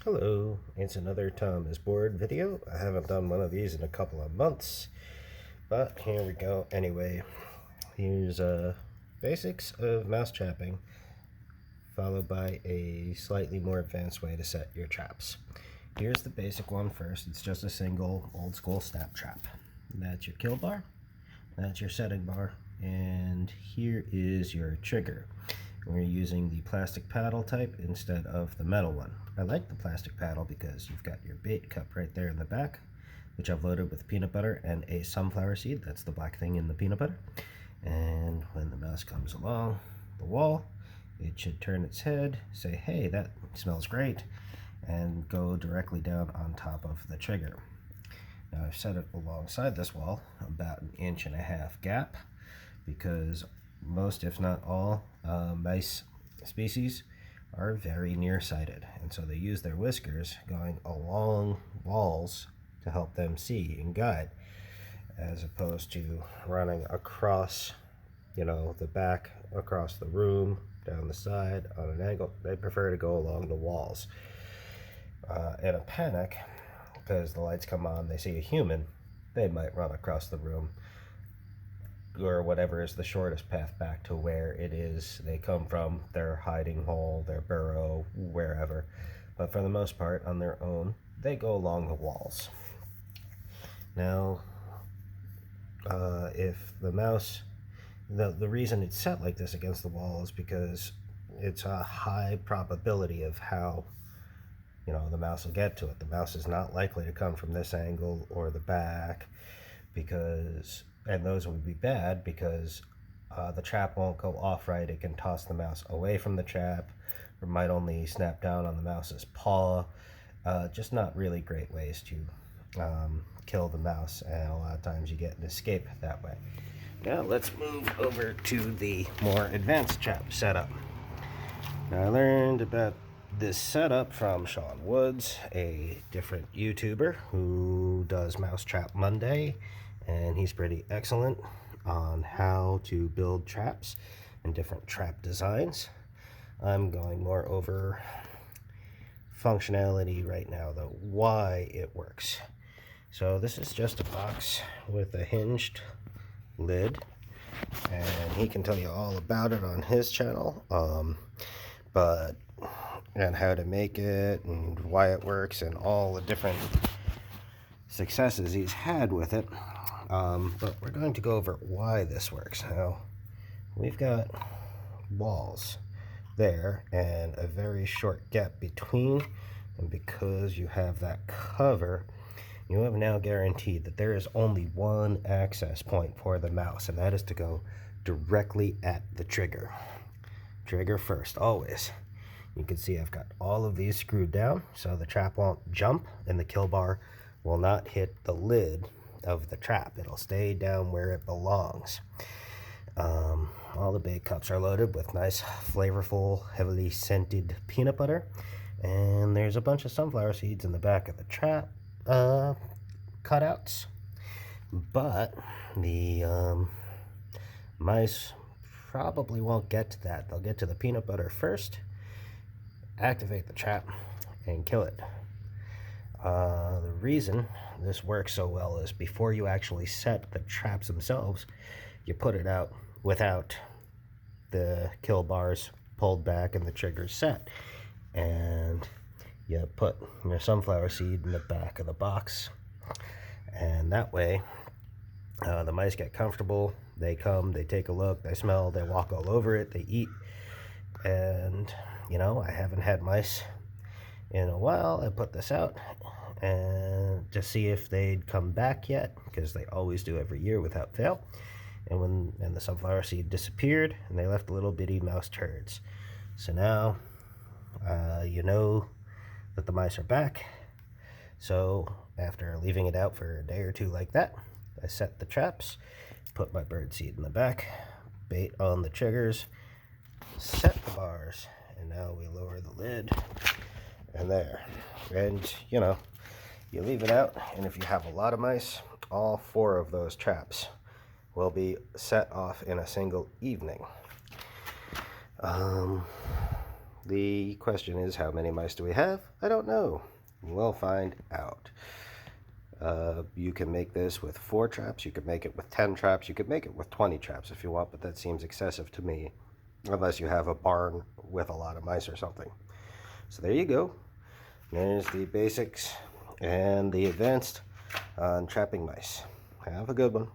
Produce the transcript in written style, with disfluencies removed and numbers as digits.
Hello, it's another Tom is Bored video. I haven't done one of these in a couple of months, but here we go anyway. Here's basics of mouse trapping, followed by a slightly more advanced way to set your traps. Here's the basic one first. It's just a single old school snap trap. That's your kill bar, that's your setting bar, and here is your trigger. We're using the plastic paddle type instead of the metal one. I like the plastic paddle because you've got your bait cup right there in the back, which I've loaded with peanut butter and a sunflower seed. That's the black thing in the peanut butter. And when the mouse comes along the wall, it should turn its head, say, hey, that smells great, and go directly down on top of the trigger. Now I've set it alongside this wall, about 1.5 inch gap, because most, if not all, mice species are very nearsighted, and so they use their whiskers going along walls to help them see and guide, as opposed to running across, the back, across the room, down the side, on an angle. They prefer to go along the walls. In a panic, because the lights come on, they see a human, they might run across the room, or whatever is the shortest path back to where it is they come from, their hiding hole, their burrow, wherever. But for the most part, on their own, they go along the walls. Now, if the mouse, the reason it's set like this against the wall is because it's a high probability of how the mouse will get to it. The mouse is not likely to come from this angle or the back, and those would be bad because the trap won't go off right. It can toss the mouse away from the trap, or might only snap down on the mouse's paw. Just not really great ways to kill the mouse, and a lot of times you get an escape that way. Now let's move over to the more advanced trap setup. Now I learned about this setup from Shawn Woods, a different YouTuber who does Mousetrap Monday, and he's pretty excellent on how to build traps and different trap designs. I'm going more over functionality right now, though, why it works. So this is just a box with a hinged lid, and he can tell you all about it on his channel, and how to make it and why it works and all the different successes he's had with it. But we're going to go over why this works. Now, we've got walls there and a very short gap between, and because you have that cover, you have now guaranteed that there is only one access point for the mouse, and that is to go directly at the trigger. Trigger first, always. You can see I've got all of these screwed down so the trap won't jump and the kill bar will not hit the lid of the trap. It'll stay down where it belongs. All the bait cups are loaded with nice, flavorful, heavily scented peanut butter, and there's a bunch of sunflower seeds in the back of the trap cutouts. But the mice probably won't get to that. They'll get to the peanut butter first, activate the trap, and kill it. The reason this works so well is before you actually set the traps themselves, you put it out without the kill bars pulled back and the triggers set, and you put your sunflower seed in the back of the box, and that way the mice get comfortable. They come, they take a look, they smell, they walk all over it, they eat. And I haven't had mice in a while. I put this out and to see if they'd come back yet, because they always do every year without fail. And the sunflower seed disappeared, and they left little bitty mouse turds. So now you know that the mice are back. So after leaving it out for a day or two like that, I set the traps, put my bird seed in the back, bait on the triggers, set the bars, and now we lower the lid, and there. And you leave it out, and if you have a lot of mice, all 4 of those traps will be set off in a single evening. The question is, how many mice do we have? I don't know. We'll find out. You can make this with 4 traps, you could make it with 10 traps, you could make it with 20 traps if you want, but that seems excessive to me, unless you have a barn with a lot of mice or something. So there you go. There's the basics and the advanced on trapping mice. Have a good one.